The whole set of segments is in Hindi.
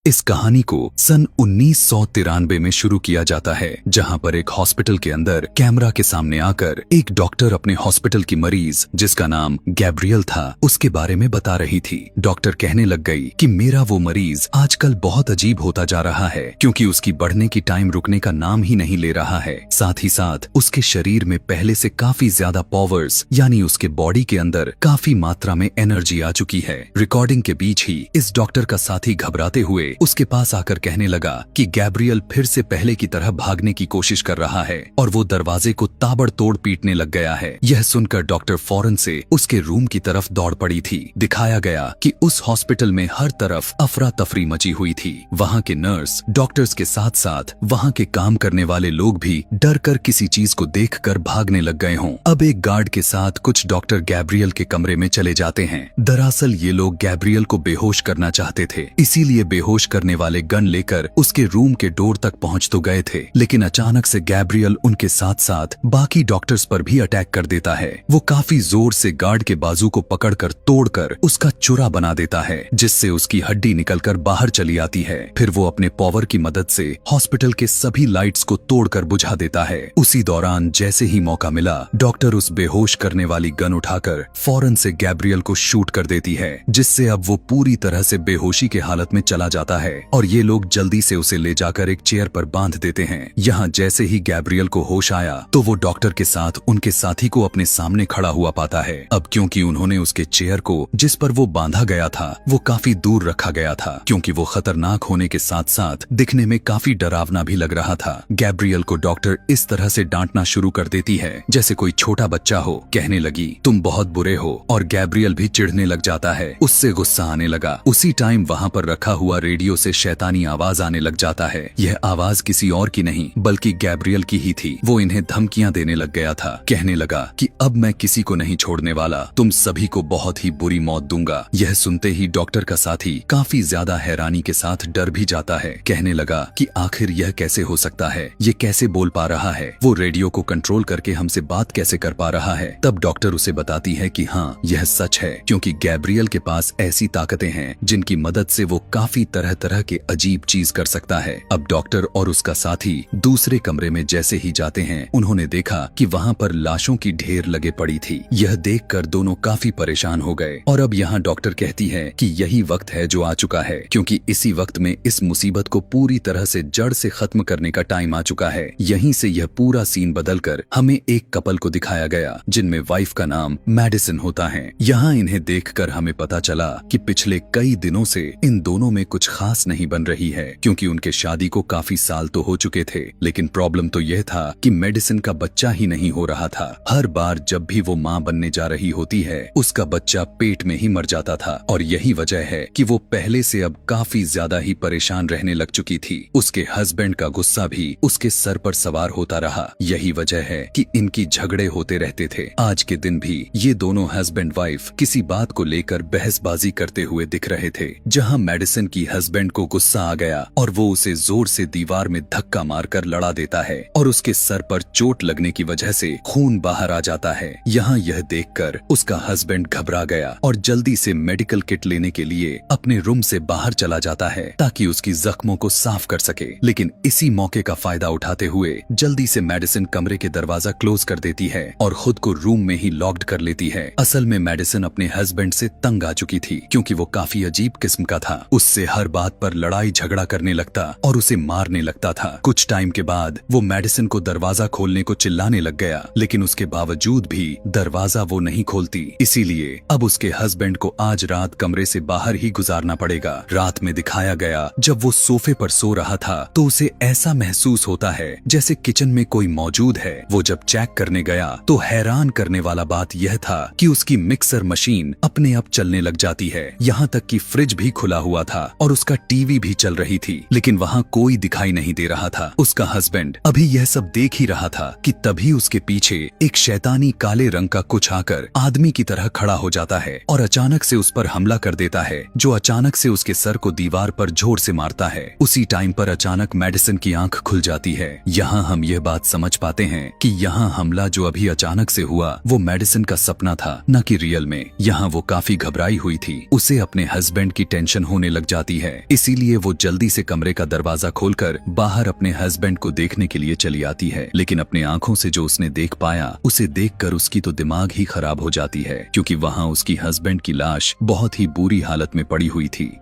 इस कहानी को सन 1993 में शुरू किया जाता है, जहां पर एक हॉस्पिटल के अंदर कैमरा के सामने आकर एक डॉक्टर अपने हॉस्पिटल की मरीज, जिसका नाम गैब्रियल था, उसके बारे में बता रही थी। डॉक्टर कहने लग गई कि मेरा वो मरीज आजकल बहुत अजीब होता जा रहा है, क्योंकि उसकी बढ़ने की टाइम रुकने का नाम ही नहीं ले रहा है। साथ ही साथ उसके शरीर में पहले से काफी ज्यादा पावर्स, यानी उसके बॉडी के अंदर काफी मात्रा में एनर्जी आ चुकी है। रिकॉर्डिंग के बीच ही इस डॉक्टर का साथी घबराते हुए उसके पास आकर कहने लगा कि गैब्रियल फिर से पहले की तरह भागने की कोशिश कर रहा है और वो दरवाजे को ताबड़तोड़ पीटने लग गया है। यह सुनकर डॉक्टर फौरन से उसके रूम की तरफ दौड़ पड़ी थी। दिखाया गया कि उस हॉस्पिटल में हर तरफ अफरा तफरी मची हुई थी। वहाँ के नर्स, डॉक्टर्स के साथ साथ वहाँ के काम करने वाले लोग भी डर कर किसी चीज को देखकर भागने लग गए हों। अब एक गार्ड के साथ कुछ डॉक्टर गैब्रियल के कमरे में चले जाते हैं। दरअसल ये लोग गैब्रियल को बेहोश करना चाहते थे, इसीलिए बेहोश करने वाले गन लेकर उसके रूम के डोर तक पहुंच तो गए थे, लेकिन अचानक से गैब्रियल उनके साथ साथ बाकी डॉक्टर्स पर भी अटैक कर देता है। वो काफी जोर से गार्ड के बाजू को पकड़कर तोड़कर उसका चुरा बना देता है, जिससे उसकी हड्डी निकलकर बाहर चली आती है। फिर वो अपने पावर की मदद से हॉस्पिटल के सभी लाइट्स को तोड़कर बुझा देता है। उसी दौरान जैसे ही मौका मिला, डॉक्टर उस बेहोश करने वाली गन उठाकर फौरन से गैब्रियल को शूट कर देती है, जिससे अब वो पूरी तरह से बेहोशी के हालत में चला जाता है और ये लोग जल्दी से उसे ले जाकर एक चेयर पर बांध देते हैं। यहाँ जैसे ही गैब्रियल को होश आया तो वो डॉक्टर के साथ उनके साथी को अपने सामने खड़ा हुआ पाता है। अब क्योंकि उन्होंने उसके चेयर को जिस पर वो बांधा गया था वो काफी दूर रखा गया था, क्योंकि वो खतरनाक होने के साथ साथ दिखने में काफी डरावना भी लग रहा था। गैब्रियल को डॉक्टर इस तरह से डांटना शुरू कर देती है जैसे कोई छोटा बच्चा हो। कहने लगी, तुम बहुत बुरे हो, और गैब्रियल भी चिढ़ने लग जाता है। उससे गुस्सा आने लगा। उसी टाइम वहाँ पर रखा हुआ रेडियो से शैतानी आवाज आने लग जाता है। यह आवाज किसी और की नहीं बल्कि गैब्रियल की ही थी। वो इन्हें धमकियां देने लग गया था। कहने लगा कि अब मैं किसी को नहीं छोड़ने वाला, तुम सभी को बहुत ही बुरी मौत दूंगा। यह सुनते ही डॉक्टर का साथी काफी ज्यादा हैरानी के साथ डर भी जाता है। कहने लगा कि आखिर यह कैसे हो सकता है, ये कैसे बोल पा रहा है, वो रेडियो को कंट्रोल करके हमसे बात कैसे कर पा रहा है। तब डॉक्टर उसे बताती है कि हाँ, यह सच है, क्योंकि गैब्रियल के पास ऐसी ताकतें हैं जिनकी मदद से वो काफी तरह तरह के अजीब चीज कर सकता है। अब डॉक्टर और उसका साथी दूसरे कमरे में जैसे ही जाते हैं, उन्होंने देखा कि वहाँ पर लाशों की ढेर लगे पड़ी थी। यह देखकर दोनों काफी परेशान हो गए और अब यहाँ डॉक्टर कहती है कि यही वक्त है जो आ चुका है, क्योंकि इसी वक्त में इस मुसीबत को पूरी तरह से जड़ से खत्म करने का टाइम आ चुका है। यहीं से यह पूरा सीन बदलकर हमें एक कपल को दिखाया गया, जिनमें वाइफ का नाम मेडिसिन होता है। यहाँ इन्हें देखकर हमें पता चला कि पिछले कई दिनों से इन दोनों में कुछ खास नहीं बन रही है, क्योंकि उनके शादी को काफी साल तो हो चुके थे, लेकिन प्रॉब्लम तो यह था कि मेडिसिन का बच्चा ही नहीं हो रहा था। हर बार जब भी वो माँ बनने जा रही होती है, उसका बच्चा पेट में ही मर जाता था, और यही वजह है कि वो पहले से अब काफी ज्यादा ही परेशान रहने लग चुकी थी। उसके हस्बैंड का गुस्सा भी उसके सर पर सवार होता रहा। यही वजह है कि इनकी झगड़े होते रहते थे। आज के दिन भी ये दोनों हस्बैंड वाइफ किसी बात को लेकर बहसबाजी करते हुए दिख रहे थे। जहाँ मेडिसिन की हस्बैंड को गुस्सा आ गया और वो उसे जोर से दीवार में धक्का मारकर लड़ा देता है और उसके सर पर चोट लगने की वजह से खून बाहर आ जाता है। यहाँ यह देखकर उसका हस्बैंड घबरा गया और जल्दी से मेडिकल किट लेने के लिए अपने रूम से बाहर चला जाता है ताकि उसकी जख्मों को साफ कर सके। लेकिन इसी मौके का फायदा उठाते हुए जल्दी से मेडिसिन कमरे के दरवाजा क्लोज कर देती है और खुद को रूम में ही लॉक्ड कर लेती है। असल में मेडिसिन अपने हस्बैंड से तंग आ चुकी थी, क्योंकि वो काफी अजीब किस्म का था। उससे हर बात पर लड़ाई झगड़ा करने लगता और उसे मारने लगता था। कुछ टाइम के बाद वो मेडिसिन को दरवाजा खोलने को चिल्लाने लग गया, लेकिन उसके बावजूद भी दरवाजा वो नहीं खोलती। इसीलिए अब उसके हस्बैंड को आज रात कमरे से बाहर ही गुजारना पड़ेगा। रात में दिखाया गया जब वो सोफे पर सो रहा था तो उसे ऐसा महसूस होता है जैसे किचन में कोई मौजूद है। वो जब चेक करने गया तो हैरान करने वाला बात यह था कि उसकी मिक्सर मशीन अपने आप चलने लग जाती है। यहाँ तक कि फ्रिज भी खुला हुआ था और उसका टीवी भी चल रही थी, लेकिन वहाँ कोई दिखाई नहीं दे रहा था। उसका हस्बैंड अभी यह सब देख ही रहा था कि तभी उसके पीछे एक शैतानी काले रंग का कुछ आकर आदमी की तरह खड़ा हो जाता है और अचानक से उस पर हमला कर देता है, जो अचानक से उसके सर को दीवार पर जोर से मारता है। उसी टाइम पर अचानक मेडिसिन की आंख खुल जाती है। यहाँ हम यह बात समझ पाते हैं कि यहाँ हमला जो अभी अचानक से हुआ वो मेडिसिन का सपना था, न कि रियल में। यहाँ वो काफी घबराई हुई थी। उसे अपने हस्बैंड की टेंशन होने लग जाती है है, इसीलिए वो जल्दी से कमरे का दरवाजा खोलकर बाहर अपने हस्बैंड को देखने के लिए चली आती है। लेकिन अपने आंखों से जो उसने देख पाया, उसे देखकर उसकी तो दिमाग ही खराब हो जाती है, क्योंकि वहां उसकी हस्बैंड की लाश बहुत ही बुरी हालत में पड़ी हुई थी।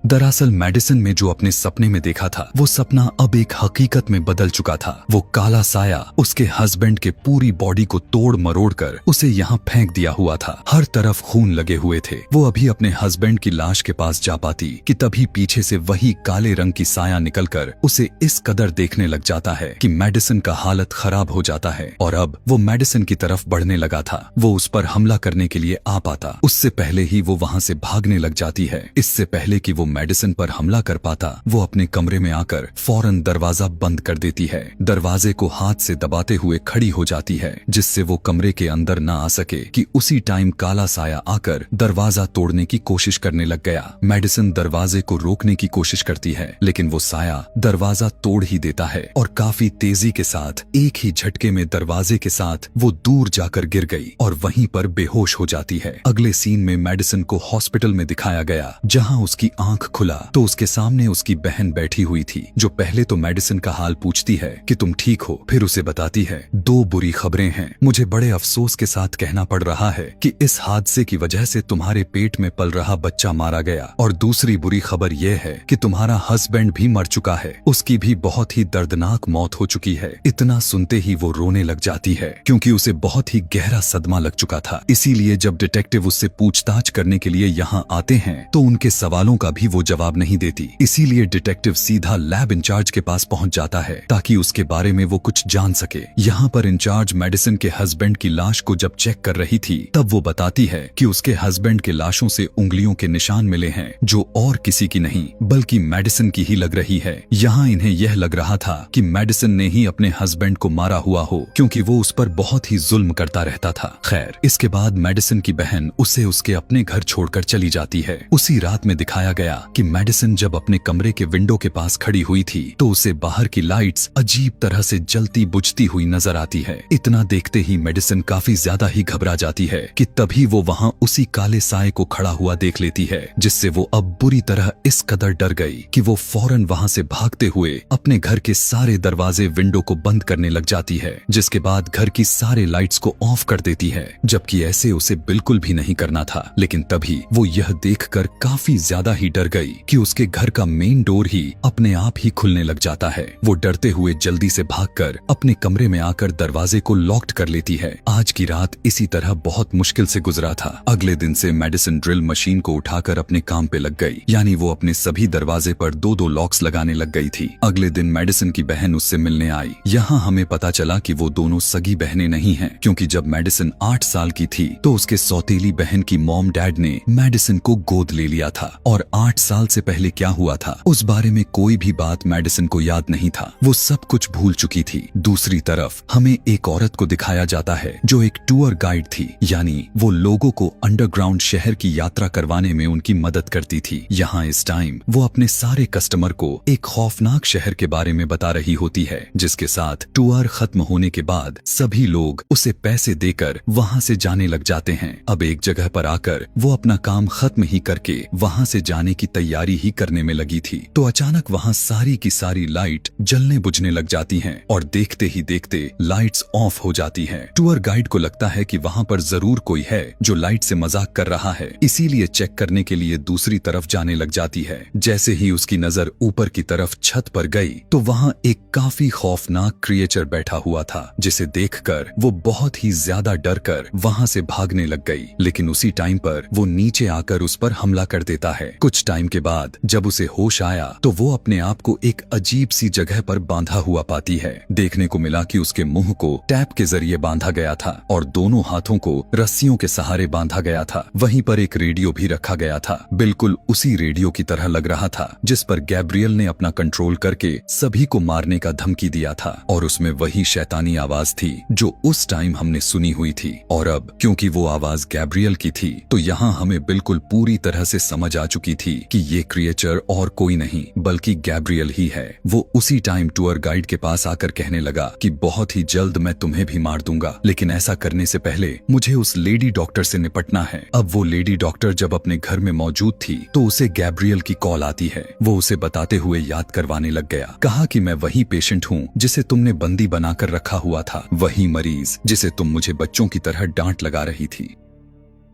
दरअसल मेडिसन में जो अपने सपने में देखा था, वो सपना अब एक हकीकत में बदल चुका था। वो काला साया उसके हस्बैंड के पूरी बॉडी को तोड़ मरोड़ कर उसे यहाँ फेंक दिया हुआ था। हर तरफ खून लगे हुए थे। वो अभी अपने हस्बैंड की लाश के पास जा पाती कि तभी पीछे से वही काले रंग की साया निकलकर उसे इस कदर देखने लग जाता है कि मेडिसन का हालत खराब हो जाता है और अब वो मेडिसन की तरफ बढ़ने लगा था। वो उस पर हमला करने के लिए आ पाता, उससे पहले ही वो वहाँ से भागने लग जाती है। इससे पहले कि वो मेडिसन पर हमला कर पाता, वो अपने कमरे में आकर फौरन दरवाजा बंद कर देती है। दरवाजे को हाथ से दबाते हुए खड़ी हो जाती है, जिससे वो कमरे के अंदर न आ सके कि उसी टाइम काला साया आकर दरवाजा तोड़ने की कोशिश करने लग गया। मेडिसन दरवाजे को रोकने की कोशिश करती है, लेकिन वो साया दरवाजा तोड़ ही देता है और काफी तेजी के साथ एक ही झटके में दरवाजे के साथ वो दूर जाकर गिर गई और वहीं पर बेहोश हो जाती है। अगले सीन में मेडिसन को हॉस्पिटल में दिखाया गया, जहां उसकी आंख खुला तो उसके सामने उसकी बहन बैठी हुई थी, जो पहले तो मेडिसन का हाल पूछती है कि तुम ठीक हो, फिर उसे बताती है 2 बुरी खबरें हैं। मुझे बड़े अफसोस के साथ कहना पड़ रहा है कि इस हादसे की वजह से तुम्हारे पेट में पल रहा बच्चा मारा गया, और दूसरी बुरी खबर यह है कि तुम्हारा हस्बैंड भी मर चुका है। उसकी भी बहुत ही दर्दनाक मौत हो चुकी है। इतना सुनते ही वो रोने लग जाती है, क्योंकि उसे बहुत ही गहरा सदमा लग चुका था। इसीलिए जब डिटेक्टिव उससे पूछताछ करने के लिए यहाँ आते हैं तो उनके सवालों का भी वो जवाब नहीं देती। इसीलिए डिटेक्टिव सीधा लैब इंचार्ज के पास पहुंच जाता है ताकि उसके बारे में वो कुछ जान सके। यहाँ पर इंचार्ज मेडिसन के हस्बैंड की लाश को जब चेक कर रही थी, तब वो बताती है कि उसके हस्बैंड के लाशों से उंगलियों के निशान मिले हैं, जो और किसी की नहीं बल्कि मेडिसन की ही लग रही है। यहाँ इन्हें यह लग रहा था कि मेडिसन ने ही अपने हस्बैंड को मारा हुआ हो, क्योंकि वो उस पर बहुत ही जुल्म करता रहता था। खैर, इसके बाद मेडिसन की बहन उसे उसके अपने घर छोड़कर चली जाती है। उसी रात में दिखाया गया कि मेडिसन जब अपने कमरे के विंडो के पास खड़ी हुई थी, तो उसे बाहर की लाइट्स अजीब तरह से जलती बुझती हुई नजर आती है। इतना देखते ही मेडिसन काफी ज्यादा ही घबरा जाती है कि तभी वो वहाँ उसी काले साए को खड़ा हुआ देख लेती है, जिससे वो अब बुरी तरह इस कदर डर गई कि वो फौरन वहाँ से भागते हुए अपने घर के सारे दरवाजे विंडो को बंद करने लग जाती है, जिसके बाद घर की सारे लाइट्स को ऑफ कर देती है, जबकि ऐसे उसे बिल्कुल भी नहीं करना था। लेकिन तभी वो यह देखकर काफी ज्यादा ही डर गई कि उसके घर का मेन डोर ही अपने आप ही खुलने लग जाता है। वो डरते हुए जल्दी से भागकर अपने कमरे में आकर दरवाजे को लॉक्ड कर लेती है। आज की रात इसी तरह बहुत मुश्किल से गुजरा था। अगले दिन से मेडिसन ड्रिल मशीन को उठाकर अपने काम पे लग गई, यानी वो अपने सभी दरवाजे पर 2-2 लॉक्स लगाने लग गई थी। अगले दिन मेडिसन की बहन उससे मिलने आई। यहाँ हमें पता चला कि वो दोनों सगी बहनें नहीं हैं, क्योंकि जब मेडिसन 8 साल की थी तो उसके सौतेली बहन की मॉम डैड ने मेडिसन को गोद ले लिया था, और 8 साल से पहले क्या हुआ था उस बारे में कोई भी बात मेडिसन को याद नहीं था। वो सब कुछ भूल चुकी थी। दूसरी तरफ हमें एक औरत को दिखाया जाता है जो एक टूर गाइड थी, यानी वो लोगों को अंडरग्राउंड शहर की यात्रा करवाने में उनकी मदद करती थी। यहाँ इस टाइम वो अपने सारे कस्टमर को एक खौफनाक शहर के बारे में बता रही होती है, जिसके साथ टूर खत्म होने के बाद सभी लोग उसे पैसे देकर वहाँ से जाने लग जाते हैं। अब एक जगह पर आकर वो अपना काम खत्म ही करके वहाँ से जाने की तैयारी ही करने में लगी थी, तो अचानक वहाँ सारी की सारी लाइट जलने बुझने लग जाती हैं और देखते ही देखते लाइट्स ऑफ हो जाती हैं। टूर गाइड को लगता है कि वहाँ पर जरूर कोई है जो लाइट से मजाक कर रहा है, इसीलिए चेक करने के लिए दूसरी तरफ जाने लग जाती है। जैसे ही उसकी नजर ऊपर की तरफ छत पर गई तो वहाँ एक काफी खौफनाक क्रिएचर बैठा हुआ था, जिसे देखकर वो बहुत ही ज्यादा डर कर वहाँ से भागने लग गई। लेकिन उसी टाइम पर वो नीचे आकर उस पर हमला कर देता है। कुछ टाइम के बाद जब उसे होश आया तो वो अपने आप को एक अजीब सी जगह पर बांधा हुआ पाती है। देखने को मिला कि उसके मुंह को टैप के जरिए बांधा गया था और दोनों हाथों को रस्सियों के सहारे बांधा गया था। वहीं पर एक रेडियो भी रखा गया था, बिल्कुल उसी रेडियो की तरह लग रहा था जिस पर गैब्रियल ने अपना कंट्रोल करके सभी को मारने का धमकी दिया था, और उसमें वही शैतानी आवाज थी जो उस टाइम हमने सुनी हुई थी। और अब क्योंकि वो आवाज गैब्रियल की थी तो यहाँ हमें बिल्कुल पूरी तरह से समझ आ चुकी थी कि ये क्रिएचर और कोई नहीं बल्कि गैब्रियल ही है। वो उसी टाइम टूर गाइड के पास आकर कहने लगा कि बहुत ही जल्द मैं तुम्हें भी मार दूंगा, लेकिन ऐसा करने से पहले मुझे उस लेडी डॉक्टर से निपटना है। अब वो लेडी डॉक्टर जब अपने घर में मौजूद थी तो उसे गैब्रियल की कॉल आती है। वो उसे बताते हुए याद करवाने लग गया। कहा कि मैं वही पेशेंट हूँ जिसे तुमने बंदी बनाकर रखा हुआ था, वही मरीज जिसे तुम मुझे बच्चों की तरह डांट लगा रही थी।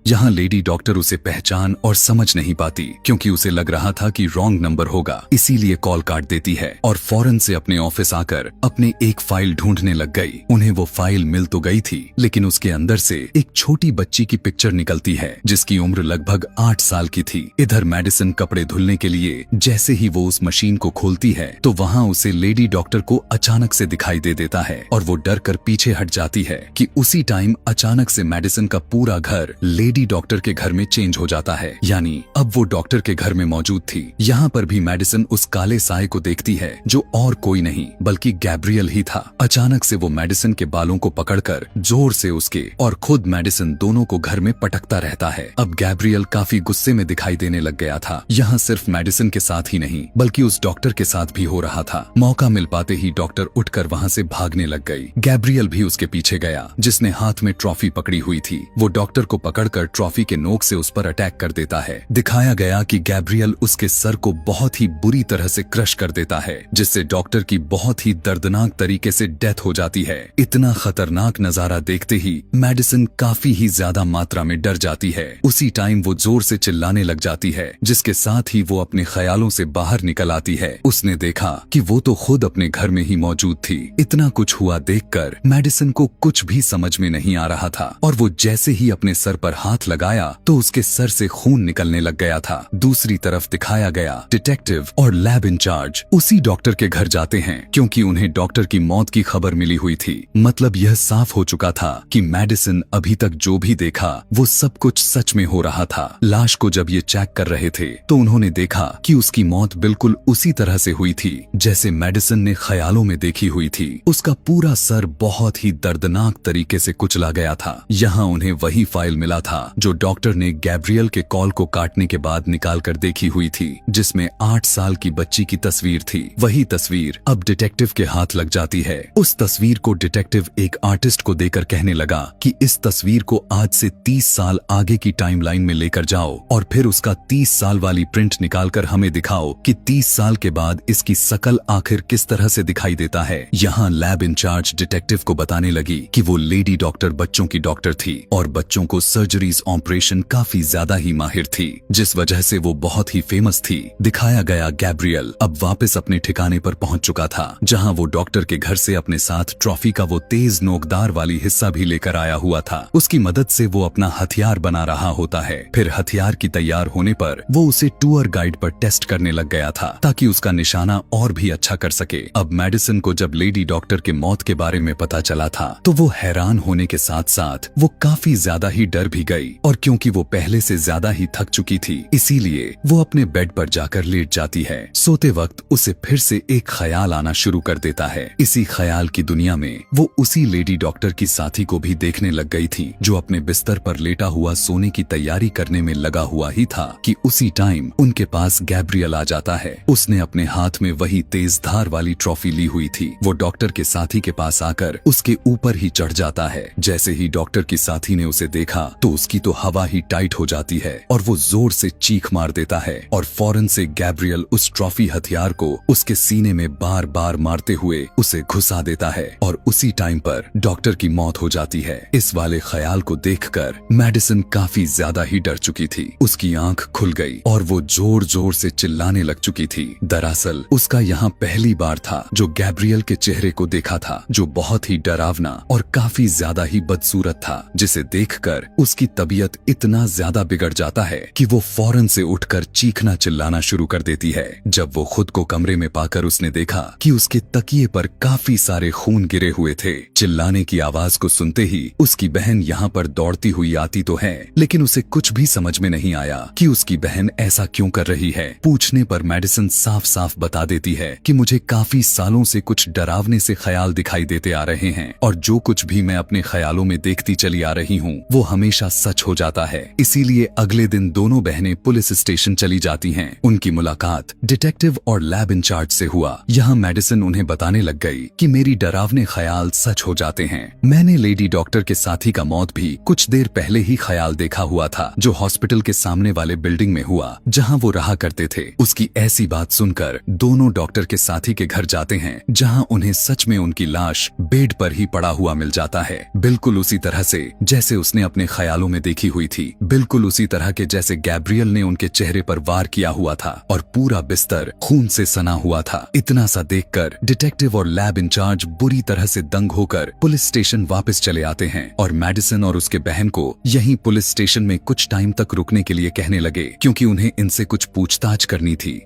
यहाँ लेडी डॉक्टर उसे पहचान और समझ नहीं पाती क्योंकि उसे लग रहा था कि रॉन्ग नंबर होगा, इसीलिए कॉल काट देती है और फौरन से अपने ऑफिस आकर अपने एक फाइल ढूंढने लग गई। उन्हें वो फाइल मिल तो गई थी, लेकिन उसके अंदर से एक छोटी बच्ची की पिक्चर निकलती है जिसकी उम्र लगभग 8 साल की थी। इधर मेडिसिन कपड़े धुलने के लिए जैसे ही वो उस मशीन को खोलती है तो वहाँ उसे लेडी डॉक्टर को अचानक से दिखाई दे देता है और वो डर कर पीछे हट जाती है कि उसी टाइम अचानक से मेडिसिन का पूरा घर लेडी डॉक्टर के घर में चेंज हो जाता है, यानी अब वो डॉक्टर के घर में मौजूद थी। यहाँ पर भी मेडिसिन उस काले साए को देखती है जो और कोई नहीं बल्कि गैब्रियल ही था। अचानक से वो मेडिसिन के बालों को पकड़कर जोर से उसके और खुद मेडिसिन दोनों को घर में पटकता रहता है। अब गैब्रियल काफी गुस्से में दिखाई देने लग गया था। यहाँ सिर्फ मेडिसिन के साथ ही नहीं बल्कि उस डॉक्टर के साथ भी हो रहा था। मौका मिल पाते ही डॉक्टर उठकर वहाँ से भागने लग गई। गैब्रियल भी उसके पीछे गया, जिसने हाथ में ट्रॉफी पकड़ी हुई थी। वो डॉक्टर को पकड़कर ट्रॉफी के नोक से उस पर अटैक कर देता है। दिखाया गया कि गैब्रियल उसके सर को बहुत ही बुरी तरह से क्रश कर देता है, जिससे डॉक्टर की बहुत ही दर्दनाक तरीके से डेथ हो जाती है। इतना खतरनाक नजारा देखते ही मेडिसिन काफी ही ज्यादा मात्रा में डर जाती है। उसी टाइम वो जोर से चिल्लाने लग जाती है, जिसके साथ ही वो अपने ख्यालों से बाहर निकल आती है। उसने देखा कि वो तो खुद अपने घर में ही मौजूद थी। इतना कुछ हुआ देखकर मेडिसिन को कुछ भी समझ में नहीं आ रहा था और वो जैसे ही अपने सर पर हाथ लगाया तो उसके सर से खून निकलने लग गया था। दूसरी तरफ दिखाया गया डिटेक्टिव और लैब इंचार्ज उसी डॉक्टर के घर जाते हैं क्योंकि उन्हें डॉक्टर की मौत की खबर मिली हुई थी। मतलब यह साफ हो चुका था कि मेडिसिन अभी तक जो भी देखा वो सब कुछ सच में हो रहा था। लाश को जब ये चेक कर रहे थे तो उन्होंने देखा कि उसकी मौत बिल्कुल उसी तरह से हुई थी जैसे मेडिसिन ने ख्यालों में देखी हुई थी। उसका पूरा सर बहुत ही दर्दनाक तरीके से कुचला गया था। यहाँ उन्हें वही फाइल मिला था जो डॉक्टर ने गैब्रियल के कॉल को काटने के बाद निकाल कर देखी हुई थी, जिसमें 8 साल की बच्ची की तस्वीर थी। वही तस्वीर अब डिटेक्टिव के हाथ लग जाती है। उस तस्वीर को डिटेक्टिव एक आर्टिस्ट को देकर कहने लगा कि इस तस्वीर को आज से 30 साल आगे की टाइमलाइन में लेकर जाओ और फिर उसका 30 साल वाली प्रिंट निकालकर हमें दिखाओ कि 30 साल के बाद इसकी शकल आखिर किस तरह से दिखाई देता है। यहाँ लैब इंचार्ज डिटेक्टिव को बताने लगी कि वो लेडी डॉक्टर बच्चों की डॉक्टर थी और बच्चों को सर्जरीज ऑपरेशन काफी ज्यादा ही माहिर थी, जिस वजह से वो बहुत ही फेमस थी। दिखाया गया गैब्रियल अब वापस अपने ठिकाने पर पहुंच चुका था, जहां वो डॉक्टर के घर से अपने साथ ट्रॉफी का वो तेज नोकदार वाली हिस्सा भी लेकर आया हुआ था। उसकी मदद से वो अपना हथियार बना रहा होता है। फिर हथियार की तैयार होने पर वो उसे टूर गाइड पर टेस्ट करने लग गया था ताकि उसका निशाना और भी अच्छा कर सके। अब मेडिसिन को जब लेडी डॉक्टर के मौत के बारे में पता चला था तो वो हैरान होने के साथ साथ वो काफी ज्यादा ही डर भी गई और क्योंकि वो पहले से ज्यादा ही थक चुकी थी इसीलिए वो अपने बेड पर जाकर लेट जाती है। सोते वक्त उसे फिर से एक ख्याल आना शुरू कर देता है। इसी ख्याल की दुनिया में वो उसी लेडी डॉक्टर की साथी को भी देखने लग गई थी जो अपने बिस्तर पर लेटा हुआ सोने की तैयारी करने में लगा हुआ ही था कि उसी टाइम उनके पास गैब्रियल आ जाता है। उसने अपने हाथ में वही तेज धार वाली ट्रॉफी ली हुई थी। वो डॉक्टर के साथी के पास आकर उसके ऊपर ही चढ़ जाता है। जैसे ही डॉक्टर की साथी ने उसे देखा तो उसकी तो हवा ही टाइट हो जाती है और वो जोर से चीख मार देता है और फौरन से गैब्रियल उस ट्रॉफी हथियार को उसके सीने में बार बार मारते हुए उसे घुसा देता है और उसी टाइम पर डॉक्टर की मौत हो जाती है। इस वाले ख्याल को देखकर मेडिसिन काफी ज्यादा ही डर चुकी थी। उसकी आंख खुल गई और वो जोर जोर से चिल्लाने लग चुकी थी। दरअसल उसका यहाँ पहली बार था जो गैब्रियल के चेहरे को देखा था, जो बहुत ही डरावना और काफी ज्यादा ही बदसूरत था, जिसे देखकर उसकी तबीयत इतना ज्यादा बिगड़ जाता है कि वो फौरन से उठकर चीखना चिल्लाना शुरू कर देती है। जब वो खुद को कमरे में पाकर उसने देखा कि उसके तकिए पर काफी सारे खून गिरे हुए थे। चिल्लाने की आवाज को सुनते ही उसकी बहन यहाँ पर दौड़ती हुई आती तो है, लेकिन उसे कुछ भी समझ में नहीं आया कि उसकी बहन ऐसा क्यों कर रही है। पूछने पर मेडिसिन साफ साफ बता देती है कि मुझे काफी सालों से कुछ डरावने से ख्याल दिखाई देते आ रहे हैं और जो कुछ भी मैं अपने ख्यालों में देखती चली आ रही हूँ वो हमेशा सच हो जाता है। इसीलिए अगले दिन दोनों बहनें पुलिस स्टेशन चली जाती हैं। उनकी मुलाकात डिटेक्टिव और लैब इंचार्ज से हुआ। यहाँ मेडिसिन उन्हें बताने लग गई कि मेरी डरावने ख्याल सच हो जाते हैं। मैंने लेडी डॉक्टर के साथी का मौत भी कुछ देर पहले ही ख्याल देखा हुआ था, जो हॉस्पिटल के सामने वाले बिल्डिंग में हुआ जहाँ वो रहा करते थे। उसकी ऐसी बात सुनकर दोनों डॉक्टर के साथी के घर जाते हैं, जहाँ उन्हें सच में उनकी लाश बेड पर ही पड़ा हुआ मिल जाता है, बिल्कुल उसी तरह से जैसे उसने अपने ख्यालों में देखी हुई थी, बिल्कुल उसी तरह के जैसे गैब्रियल ने उनके चेहरे पर वार किया हुआ था और पूरा बिस्तर खून से सना हुआ था। इतना सा देखकर डिटेक्टिव और लैब इंचार्ज बुरी तरह से दंग होकर पुलिस स्टेशन वापस चले आते हैं और मेडिसिन और उसके बहन को यहीं पुलिस स्टेशन में कुछ टाइम तक रुकने के लिए कहने लगे, क्योंकि उन्हें इनसे कुछ पूछताछ करनी थी।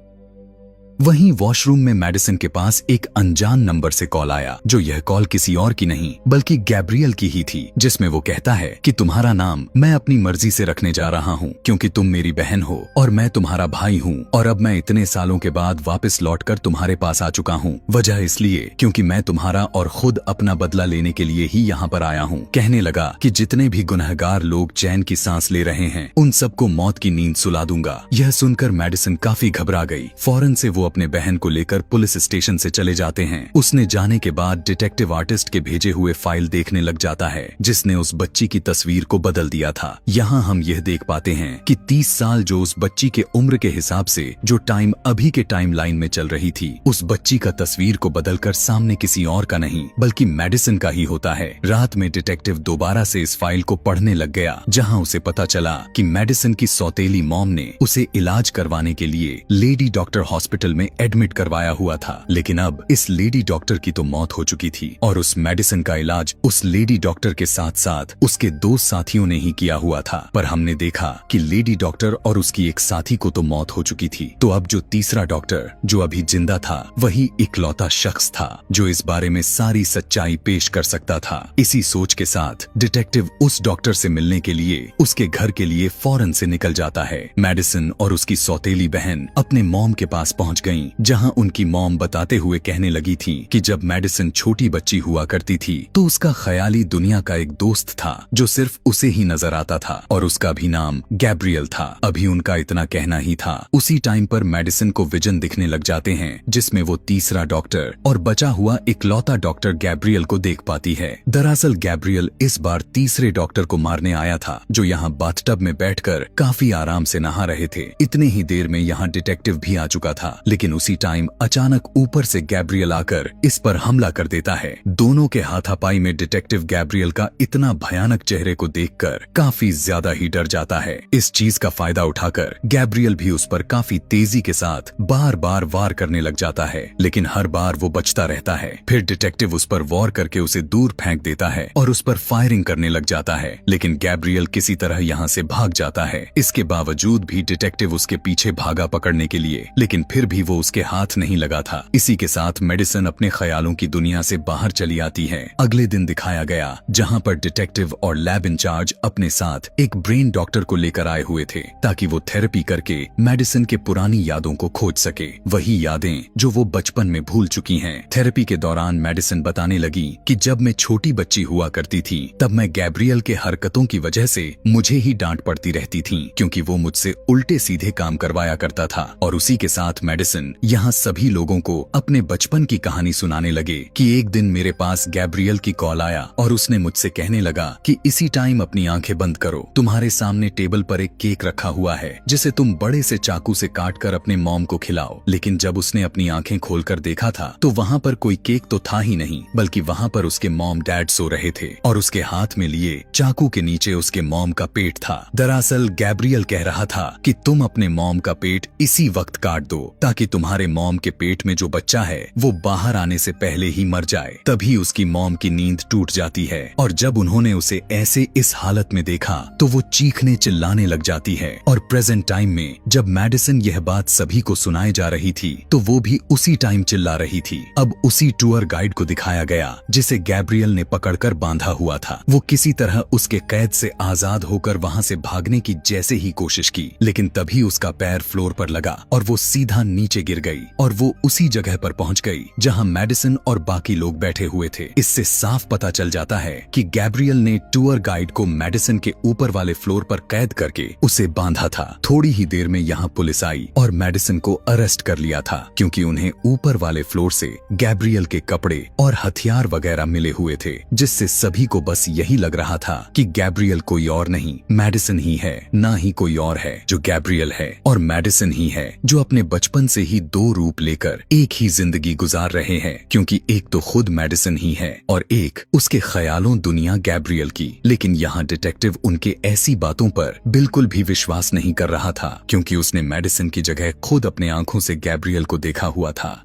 वहीं वॉशरूम में मेडिसिन के पास एक अनजान नंबर से कॉल आया, जो यह कॉल किसी और की नहीं बल्कि गैब्रियल की ही थी, जिसमें वो कहता है कि तुम्हारा नाम मैं अपनी मर्जी से रखने जा रहा हूँ, क्योंकि तुम मेरी बहन हो और मैं तुम्हारा भाई हूँ, और अब मैं इतने सालों के बाद वापस लौटकर तुम्हारे पास आ चुका हूँ। वजह इसलिए क्योंकि मैं तुम्हारा और खुद अपना बदला लेने के लिए ही यहाँ पर आया हूँ। कहने लगा कि जितने भी गुनहगार लोग चैन की सांस ले रहे हैं, उन सबको मौत की नींद सुला दूंगा। यह सुनकर मेडिसिन काफी घबरा गई। फौरन से वो अपने बहन को लेकर पुलिस स्टेशन से चले जाते हैं। उसने जाने के बाद डिटेक्टिव आर्टिस्ट के भेजे हुए फाइल देखने लग जाता है, जिसने उस बच्ची की तस्वीर को बदल दिया था। यहाँ हम यह देख पाते हैं कि 30 साल जो उस बच्ची के उम्र के हिसाब से जो टाइम अभी के टाइम लाइन में चल रही थी, उस बच्ची का तस्वीर को बदलकर सामने किसी और का नहीं बल्कि मेडिसिन का ही होता है। रात में डिटेक्टिव दोबारा से इस फाइल को पढ़ने लग गया, जहाँ उसे पता चला कि मेडिसिन की सौतेली मॉम ने उसे इलाज करवाने के लिए लेडी डॉक्टर हॉस्पिटल में एडमिट करवाया हुआ था, लेकिन अब इस लेडी डॉक्टर की तो मौत हो चुकी थी और उस मेडिसिन का इलाज उस लेडी डॉक्टर के साथ साथ उसके 2 साथियों ने ही किया हुआ था। पर हमने देखा कि लेडी डॉक्टर और उसकी एक साथी को तो मौत हो चुकी थी, तो अब जो तीसरा डॉक्टर जो अभी जिंदा था, वही इकलौता शख्स था जो इस बारे में सारी सच्चाई पेश कर सकता था। इसी सोच के साथ डिटेक्टिव उस डॉक्टर से मिलने के लिए उसके घर के लिए फौरन से निकल जाता है। मेडिसिन और उसकी सौतेली बहन अपने मॉम के पास पहुंच गईं, जहां उनकी मॉम बताते हुए कहने लगी थी कि जब मेडिसिन छोटी बच्ची हुआ करती थी तो उसका ख्याली दुनिया का एक दोस्त था जो सिर्फ उसे ही नजर आता था और उसका भी नाम गैब्रियल था। अभी उनका इतना कहना ही था। उसी टाइम पर मेडिसिन को विजन दिखने लग जाते हैं, जिसमें वो तीसरा डॉक्टर और बचा हुआ इकलौता डॉक्टर गैब्रियल को देख पाती है। दरअसल गैब्रियल इस बार तीसरे डॉक्टर को मारने आया था, जो यहाँ बाथटब में बैठकर काफी आराम से नहा रहे थे। इतने ही देर में यहाँ डिटेक्टिव भी आ चुका था, लेकिन उसी टाइम अचानक ऊपर से गैब्रियल आकर इस पर हमला कर देता है। दोनों के हाथापाई में डिटेक्टिव गैब्रियल का इतना भयानक चेहरे को देखकर काफी ज्यादा ही डर जाता है। इस चीज का फायदा उठाकर गैब्रियल भी उस पर काफी तेजी के साथ बार बार वार करने लग जाता है, लेकिन हर बार वो बचता रहता है। फिर डिटेक्टिव उस पर वार करके उसे दूर फेंक देता है और उस पर फायरिंग करने लग जाता है, लेकिन गैब्रियल किसी तरह यहाँ से भाग जाता है। इसके बावजूद भी डिटेक्टिव उसके पीछे भागा पकड़ने के लिए, लेकिन फिर भी वो उसके हाथ नहीं लगा था। इसी के साथ मेडिसिन अपने ख्यालों की दुनिया से बाहर चली आती है। अगले दिन दिखाया गया, जहां पर डिटेक्टिव और लैब इंचार्ज अपने साथ एक ब्रेन डॉक्टर को लेकर आए हुए थे, ताकि वो थेरेपी करके मेडिसिन के पुरानी यादों को खोज सके, वही यादें जो वो बचपन में भूल चुकी हैं। थेरेपी के दौरान मेडिसिन बताने लगी कि जब मैं छोटी बच्ची हुआ करती थी, तब मैं गैब्रियल के हरकतों की वजह से मुझे ही डांट पड़ती रहती थी, क्योंकि वो मुझसे उल्टे सीधे काम करवाया करता था। और उसी के साथ मेडिसिन यहाँ सभी लोगों को अपने बचपन की कहानी सुनाने लगे कि एक दिन मेरे पास गैब्रियल की कॉल आया और उसने मुझसे कहने लगा कि इसी टाइम अपनी आंखें बंद करो, तुम्हारे सामने टेबल पर एक केक रखा हुआ है जिसे तुम बड़े से चाकू से काटकर अपने मॉम को खिलाओ। लेकिन जब उसने अपनी आंखें खोलकर देखा था तो वहाँ पर कोई केक तो था ही नहीं, बल्कि वहाँ पर उसके मॉम डैड सो रहे थे और उसके हाथ में लिए चाकू के नीचे उसके मॉम का पेट था। दरअसल गैब्रियल कह रहा था कि तुम अपने मॉम का पेट इसी वक्त काट दो, ताकि तुम्हारे मॉम के पेट में जो बच्चा है वो बाहर आने से पहले ही मर जाए। तभी उसकी मॉम की नींद टूट जाती है और जब उन्होंने उसे ऐसे इस हालत में देखा तो वो चीखने चिल्लाने लग जाती है। और प्रेजेंट टाइम में जब मेडिसिन यह बात सभी को सुनाई जा रही थी तो वो भी उसी टाइम चिल्ला रही थी। अब उसी टूर गाइड को दिखाया गया जिसे गैब्रियल ने पकड़कर बांधा हुआ था। वो किसी तरह उसके कैद से आजाद होकर वहाँ से भागने की जैसे ही कोशिश की, लेकिन तभी उसका पैर फ्लोर पर लगा और वो सीधा नीचे नीचे गिर गई और वो उसी जगह पर पहुंच गई जहां मेडिसन और बाकी लोग बैठे हुए थे। इससे साफ पता चल जाता है कि गैब्रियल ने टूर गाइड को मेडिसन के ऊपर वाले फ्लोर पर कैद करके उसे बांधा था। थोड़ी ही देर में यहाँ पुलिस आई और मेडिसन को अरेस्ट कर लिया था, क्योंकि उन्हें ऊपर वाले फ्लोर से गैब्रियल के कपड़े और हथियार वगैरह मिले हुए थे, जिससे सभी को बस यही लग रहा था कि गैब्रियल कोई और नहीं, मेडिसन ही है। ना ही कोई और है जो गैब्रियल है, और मेडिसन ही है जो अपने बचपन से ही दो रूप लेकर एक ही जिंदगी गुजार रहे हैं, क्योंकि एक तो खुद मेडिसन ही है और एक उसके ख्यालों दुनिया गैब्रियल की। लेकिन यहाँ डिटेक्टिव उनके ऐसी बातों पर बिल्कुल भी विश्वास नहीं कर रहा था, क्योंकि उसने मेडिसन की जगह खुद अपने आंखों से गैब्रियल को देखा हुआ था।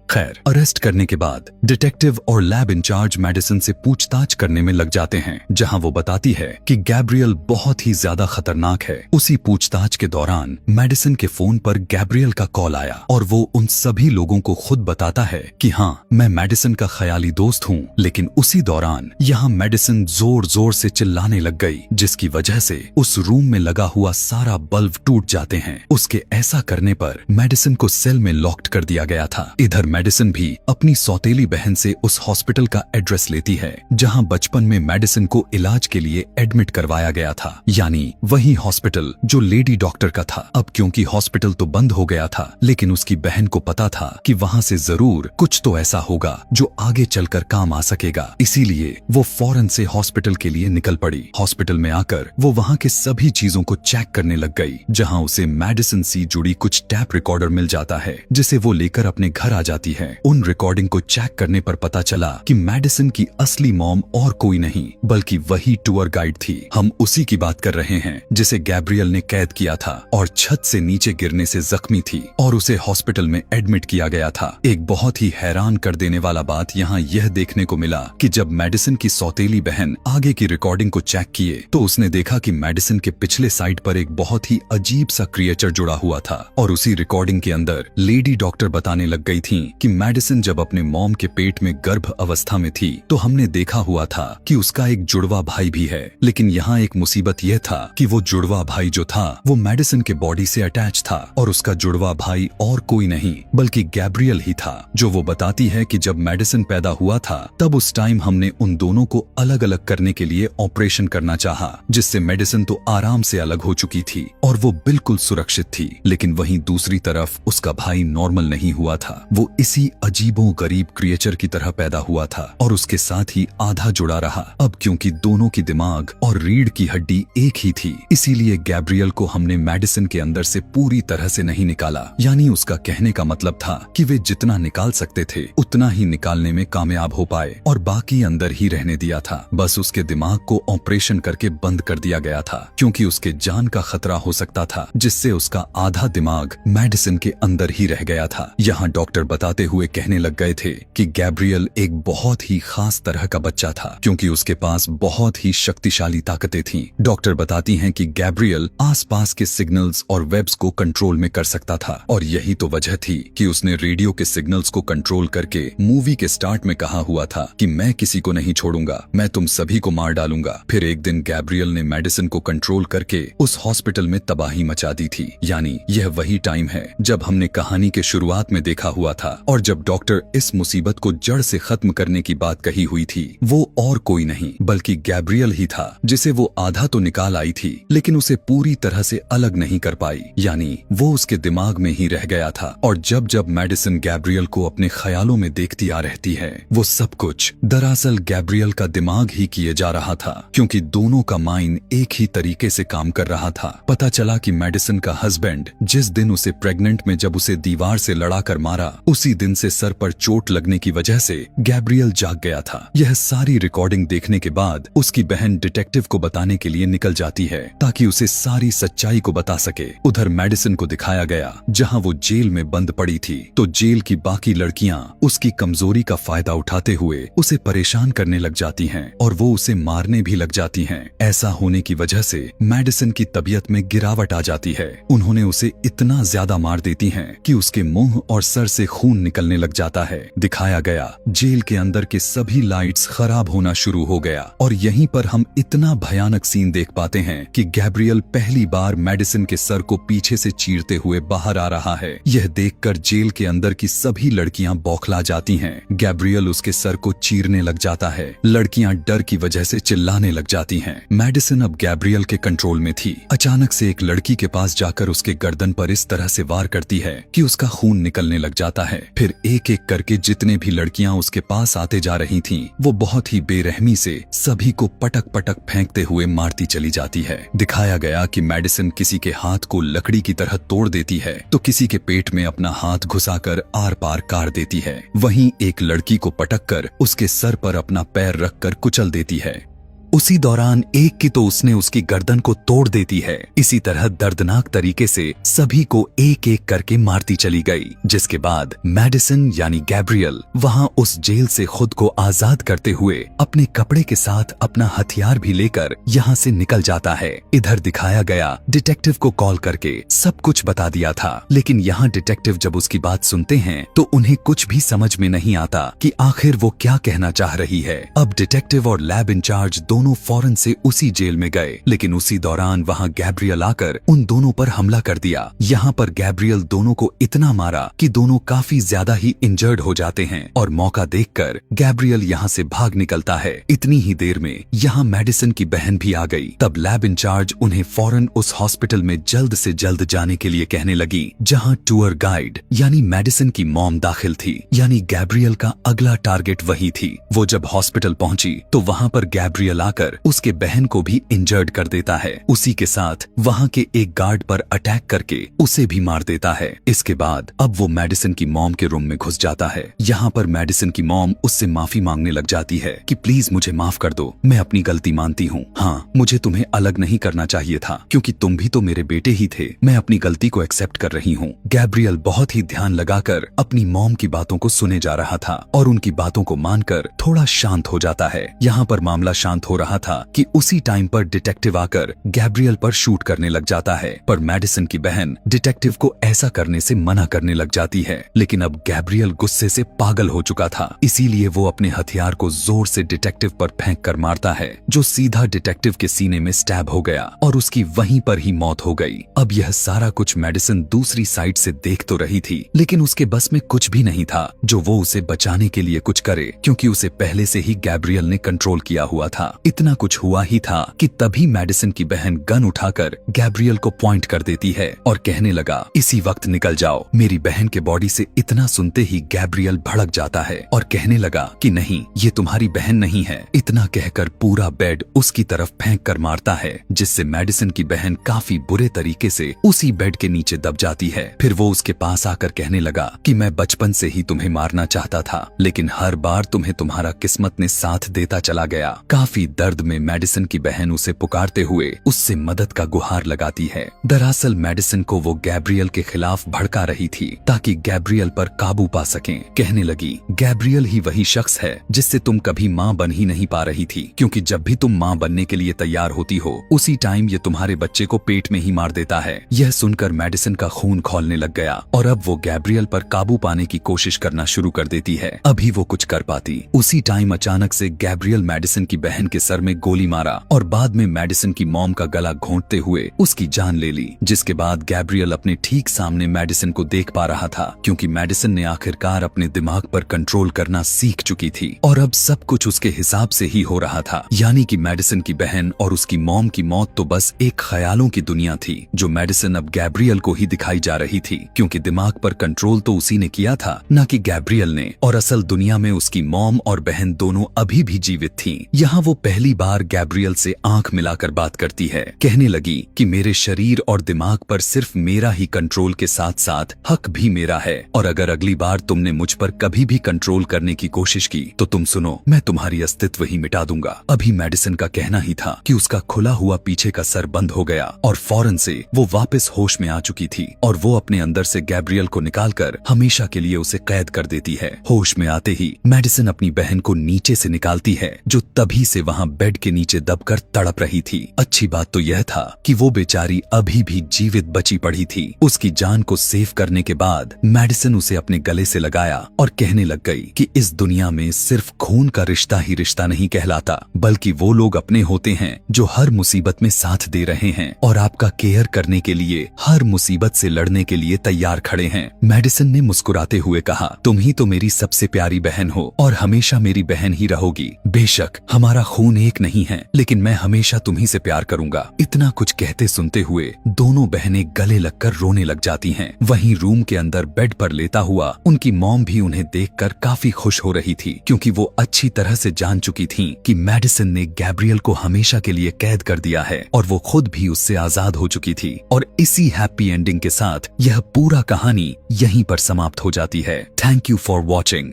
खैर, अरेस्ट करने के बाद डिटेक्टिव और लैब इंचार्ज मेडिसन से पूछताछ करने में लग जाते हैं, जहां वो बताती है कि गैब्रियल बहुत ही ज्यादा खतरनाक है। उसी पूछताछ के दौरान मेडिसन के फोन पर गैब्रियल का कॉल आया और वो उन सभी लोगों को खुद बताता है कि हाँ, मैं मेडिसन का ख्याली दोस्त हूँ। लेकिन उसी दौरान यहाँ मेडिसन जोर जोर से चिल्लाने लग गई, जिसकी वजह से उस रूम में लगा हुआ सारा बल्ब टूट जाते हैं। उसके ऐसा करने पर मेडिसन को सेल में लॉक्ड कर दिया गया था। इधर मेडिसन भी अपनी सौतेली बहन से उस हॉस्पिटल का एड्रेस लेती है जहां बचपन में मेडिसन को इलाज के लिए एडमिट करवाया गया था, यानी वही हॉस्पिटल जो लेडी डॉक्टर का था। अब क्योंकि हॉस्पिटल तो बंद हो गया था, लेकिन उसकी बहन को पता था कि वहां से जरूर कुछ तो ऐसा होगा जो आगे चलकर काम आ सकेगा, इसीलिए वो फौरन से हॉस्पिटल के लिए निकल पड़ी। हॉस्पिटल में आकर वो वहां के सभी चीजों को चेक करने लग गई, जहां उसे मेडिसन से जुड़ी कुछ टैप रिकॉर्डर मिल जाता है, जिसे वो लेकर अपने घर आ जाती है। उन रिकॉर्डिंग को चेक करने पर पता चला कि मेडिसन की असली मॉम और कोई नहीं बल्कि वही टूर गाइड थी। हम उसी की बात कर रहे हैं जिसे गैब्रियल ने कैद किया था और छत से नीचे गिरने से जख्मी थी और उसे हॉस्पिटल में एडमिट किया गया था। एक बहुत ही हैरान कर देने वाला बात यहाँ यह देखने को मिला कि जब मेडिसन की सौतेली बहन आगे की रिकॉर्डिंग को चेक किए तो उसने देखा कि मेडिसन के पिछले साइड पर एक बहुत ही अजीब सा क्रिएचर जुड़ा हुआ था, और उसी रिकॉर्डिंग के अंदर लेडी डॉक्टर बताने लग गई थी कि मेडिसन जब अपने मॉम के पेट में गर्भ अवस्था में थी तो हमने देखा हुआ था कि उसका एक जुड़वा भाई भी है। लेकिन यहाँ एक मुसीबत यह था कि वो जुड़वा भाई जो था वो मेडिसन के बॉडी से अटैच था, और उसका जुड़वा भाई और कोई नहीं बल्कि गैब्रियल ही था। जो वो बताती है कि जब मेडिसन पैदा हुआ था तब उस टाइम हमने उन दोनों को अलग अलग करने के लिए ऑपरेशन करना चाहा, जिससे मेडिसन तो आराम से अलग हो चुकी थी और वो बिल्कुल सुरक्षित थी। लेकिन वहीं दूसरी तरफ उसका भाई नॉर्मल नहीं हुआ था, वो इसी अजीबो गरीब क्रिएचर की तरह पैदा हुआ था और उसके साथ ही आधा जुड़ा रहा। अब क्योंकि दोनों की दिमाग और रीढ़ की हड्डी एक ही थी, इसीलिए गैब्रियल को हमने मेडिसन के अंदर से पूरी तरह से नहीं निकाला। यानी उसका कहने का मतलब था कि वे जितना निकाल सकते थे उतना ही निकालने में कामयाब हो पाए और बाकी अंदर ही रहने दिया था। बस उसके दिमाग को ऑपरेशन करके बंद कर दिया गया था, क्योंकि उसके जान का खतरा हो सकता था, जिससे उसका आधा दिमाग मेडिसन के अंदर ही रह गया था। यहाँ डॉक्टर बताते हुए कहने लग गए थे कि गैब्रियल एक बहुत ही खास तरह का बच्चा था, क्योंकि उसके पास बहुत ही शक्तिशाली ताकतें थीं। डॉक्टर बताती हैं कि गैब्रियल आसपास के सिग्नल्स और वेब्स को कंट्रोल में कर सकता था, और यही तो वजह थी कि उसने रेडियो के सिग्नल्स को कंट्रोल करके मूवी के स्टार्ट में कहा हुआ था कि मैं किसी को नहीं छोड़ूंगा, मैं तुम सभी को मार डालूंगा। फिर एक दिन गैब्रियल ने मेडिसन को कंट्रोल करके उस हॉस्पिटल में तबाही मचा दी थी। यानी यह वही टाइम है जब हमने कहानी के शुरुआत में देखा हुआ था, और जब डॉक्टर इस मुसीबत को जड़ से खत्म करने की बात कही हुई थी, वो और कोई नहीं बल्कि गैब्रियल ही था, जिसे वो आधा तो निकाल आई थी लेकिन उसे पूरी तरह से अलग नहीं कर पाई। यानी वो उसके दिमाग में ही रह गया था, और जब जब मेडिसन गैब्रियल को अपने ख्यालों में देखती आ रहती है, वो सब कुछ दरअसल गैब्रियल का दिमाग ही किए जा रहा था, क्योंकि दोनों का माइंड एक ही तरीके से काम कर रहा था। पता चला कि मेडिसन का हस्बैंड जिस दिन उसे प्रेग्नेंट में जब उसे दीवार से लड़ाकर मारा, उसी दिन से सर पर चोट लगने की वजह से गैब्रियल जाग गया था। यह सारी रिकॉर्डिंग देखने के बाद उसकी बहन डिटेक्टिव को बताने के लिए निकल जाती है ताकि उसे सारी सच्चाई को बता सके। उधर मेडिसन को दिखाया गया जहां वो जेल में बंद पड़ी थी, तो जेल की बाकी लड़कियां उसकी कमजोरी का फायदा उठाते हुए उसे परेशान करने लग जाती हैं और वो उसे मारने भी लग जाती हैं। ऐसा होने की वजह से मेडिसन की तबीयत में गिरावट आ जाती है। उन्होंने उसे इतना ज्यादा मार देती हैं कि उसके मुंह और सर से खून निकलने लग जाता है। दिखाया गया जेल के अंदर के सभी लाइट्स खराब होना शुरू हो गया और यहीं पर हम इतना भयानक सीन देख पाते हैं कि गैब्रियल पहली बार मेडिसिन के सर को पीछे से चीरते हुए बाहर आ रहा है। यह देखकर जेल के अंदर की सभी लड़कियां बौखला जाती हैं। गैब्रियल उसके सर को चीरने लग जाता है। लड़कियां डर की वजह से चिल्लाने लग जाती हैं। मेडिसिन अब गैब्रियल के कंट्रोल में थी। अचानक से एक लड़की के पास जाकर उसके गर्दन पर इस तरह से वार करती है कि उसका खून निकलने लग जाता है। फिर एक एक करके जितने भी लड़कियां उसके पास आते जा रही थीं, वो बहुत ही बेरहमी से सभी को पटक पटक फेंकते हुए मारती चली जाती है। दिखाया गया कि मेडिसिन किसी के हाथ को लकड़ी की तरह तोड़ देती है तो किसी के पेट में अपना हाथ घुसाकर आर पार काट देती है। वहीं एक लड़की को पटककर उसके सर पर अपना पैर रखकर कुचल देती है। उसी दौरान एक की तो उसने उसकी गर्दन को तोड़ देती है। इसी तरह दर्दनाक तरीके से सभी को एक एक करके मारती चली गई, जिसके बाद मेडिसिन यानी गैब्रियल वहां उस जेल से खुद को आजाद करते हुए अपने कपड़े के साथ अपना हथियार भी लेकर यहां से निकल जाता है। इधर दिखाया गया डिटेक्टिव को कॉल करके सब कुछ बता दिया था, लेकिन यहाँ डिटेक्टिव जब उसकी बात सुनते हैं तो उन्हें कुछ भी समझ में नहीं आता कि आखिर वो क्या कहना चाह रही है। अब डिटेक्टिव और लैब इंचार्ज दोनों फौरन से उसी जेल में गए, लेकिन उसी दौरान वहां गैब्रियल आकर उन दोनों पर हमला कर दिया। यहाँ पर गैब्रियल दोनों को इतना मारा कि दोनों काफी ज्यादा ही इंजर्ड हो जाते हैं और मौका देखकर गैब्रियल यहाँ से भाग निकलता है। इतनी ही देर में यहाँ मेडिसिन की बहन भी आ गई। तब लैब इंचार्ज उन्हें फौरन उस हॉस्पिटल में जल्द से जल्द जाने के लिए कहने लगी जहाँ टूर गाइड यानी मेडिसिन की मॉम दाखिल थी। यानी गैब्रियल का अगला टारगेट वही थी। वो जब हॉस्पिटल पहुंची तो वहाँ पर गैब्रियल आकर उसके बहन को भी इंजर्ड कर देता है। उसी के साथ वहाँ के एक गार्ड पर अटैक करके उसे भी मार देता है। इसके बाद अब वो मेडिसिन की मॉम के रूम में घुस जाता है। यहाँ पर मेडिसिन की मॉम उससे माफी मांगने लग जाती है कि प्लीज मुझे माफ कर दो, मैं अपनी गलती मानती हूँ। हाँ, मुझे तुम्हें अलग नहीं करना चाहिए था क्योंकि तुम भी तो मेरे बेटे ही थे। मैं अपनी गलती को एक्सेप्ट कर रही हूँ। गैब्रियल बहुत ही ध्यान लगाकर अपनी मॉम की बातों को सुने जा रहा था और उनकी बातों को मानकर थोड़ा शांत हो जाता है। यहाँ पर मामला शांत हो रहा था कि उसी टाइम पर डिटेक्टिव आकर गैब्रियल पर शूट करने लग जाता है, पर मेडिसिन की बहन डिटेक्टिव को ऐसा करने से मना करने लग जाती है। लेकिन अब गैब्रियल गुस्से से पागल हो चुका था, इसीलिए वो अपने हथियार को जोर से डिटेक्टिव पर फेंक कर मारता है, जो सीधा डिटेक्टिव के सीने में स्टैब हो गया और उसकी वहीं पर ही मौत हो गई। अब यह सारा कुछ मेडिसिन दूसरी साइड से देख तो रही थी, लेकिन उसके बस में कुछ भी नहीं था जो वो उसे बचाने के लिए कुछ करे, क्योंकि उसे पहले से ही गैब्रियल ने कंट्रोल किया हुआ था। इतना कुछ हुआ ही था कि तभी मेडिसिन की बहन गन उठाकर गैब्रियल को पॉइंट कर देती है और कहने लगा इसी वक्त निकल जाओ। मेरी बहन के बॉडी से इतना सुनते ही गैब्रियल भड़क जाता है और कहने लगा कि नहीं, ये तुम्हारी बहन नहीं है। इतना कहकर पूरा बेड उसकी तरफ फेंक कर मारता है, जिससे मेडिसिन की बहन काफी बुरे तरीके से उसी बेड के नीचे दब जाती है। फिर वो उसके पास आकर कहने लगा कि मैं बचपन से ही तुम्हें मारना चाहता था, लेकिन हर बार तुम्हें तुम्हारा किस्मत ने साथ देता चला गया। काफी दर्द में मेडिसिन की बहन उसे पुकारते हुए उससे मदद का गुहार लगाती है। दरअसल मेडिसिन को वो गैब्रियल के खिलाफ भड़का रही थी ताकि गैब्रियल पर काबू पा सकें। कहने लगी गैब्रियल ही वही शख्स है जिससे तुम कभी माँ बन ही नहीं पा रही थी, क्योंकि जब भी तुम माँ बनने के लिए तैयार होती हो उसी टाइम ये तुम्हारे बच्चे को पेट में ही मार देता है। यह सुनकर मेडिसिन का खून खौलने लग गया और अब वो गैब्रियल पर काबू पाने की कोशिश करना शुरू कर देती है। अभी वो कुछ कर पाती, उसी टाइम अचानक से गैब्रियल मेडिसिन की बहन के सर में गोली मारा और बाद में मेडिसिन की मॉम का गला घोंटते हुए उसकी जान ले ली। जिसके बाद गैब्रियल अपने ठीक सामने मेडिसिन को देख पा रहा था, क्योंकि मेडिसिन ने आखिरकार अपने दिमाग पर कंट्रोल करना सीख चुकी थी और अब सब कुछ उसके हिसाब से ही हो रहा था। यानी कि मेडिसिन की बहन और उसकी मॉम की मौत तो बस एक ख्यालों की दुनिया थी, जो मेडिसिन अब गैब्रियल को ही दिखाई जा रही थी, क्योंकि दिमाग पर कंट्रोल तो उसी ने किया था, न कि गैब्रियल ने। और असल दुनिया में उसकी मॉम और बहन दोनों अभी भी जीवित थीं। यहाँ वो पहली बार गैब्रियल से आंख मिलाकर बात करती है। कहने लगी कि मेरे शरीर और दिमाग पर सिर्फ मेरा ही कंट्रोल के साथ साथ हक भी मेरा है, और अगर अगली बार तुमने मुझ पर कभी भी कंट्रोल करने की कोशिश की तो तुम सुनो, मैं तुम्हारी अस्तित्व ही मिटा दूंगा। अभी मेडिसिन का कहना ही था कि उसका खुला हुआ पीछे का सर बंद हो गया और फौरन से वो वापस होश में आ चुकी थी और वो अपने अंदर से गैब्रियल को निकालकर हमेशा के लिए उसे कैद कर देती है। होश में आते ही मेडिसिन अपनी बहन को नीचे से निकालती है, जो तभी से वहाँ वहाँ बेड के नीचे दबकर तड़प रही थी। अच्छी बात तो यह था कि वो बेचारी अभी भी जीवित बची पड़ी थी। उसकी जान को सेव करने के बाद मेडिसिन उसे अपने गले से लगाया और कहने लग गई कि इस दुनिया में सिर्फ खून का रिश्ता ही रिश्ता नहीं कहलाता, बल्कि वो लोग अपने होते हैं जो हर मुसीबत में साथ दे रहे हैं और आपका केयर करने के लिए, हर मुसीबत से लड़ने के लिए तैयार खड़े हैं। मेडिसिन ने मुस्कुराते हुए कहा, तुम ही तो मेरी सबसे प्यारी बहन हो और हमेशा मेरी बहन ही रहोगी। बेशक हमारा खून एक नहीं है, लेकिन मैं हमेशा तुम्ही से प्यार करूंगा। इतना कुछ कहते सुनते हुए दोनों बहनें गले लगकर रोने लग जाती हैं। वहीं रूम के अंदर बेड पर लेटा हुआ उनकी मॉम भी उन्हें देखकर काफी खुश हो रही थी, क्योंकि वो अच्छी तरह से जान चुकी थीं कि मेडिसिन ने गैब्रियल को हमेशा के लिए कैद कर दिया है और वो खुद भी उससे आजाद हो चुकी थी। और इसी हैप्पी एंडिंग के साथ यह पूरा कहानी यहीं पर समाप्त हो जाती है। Thank you for watching.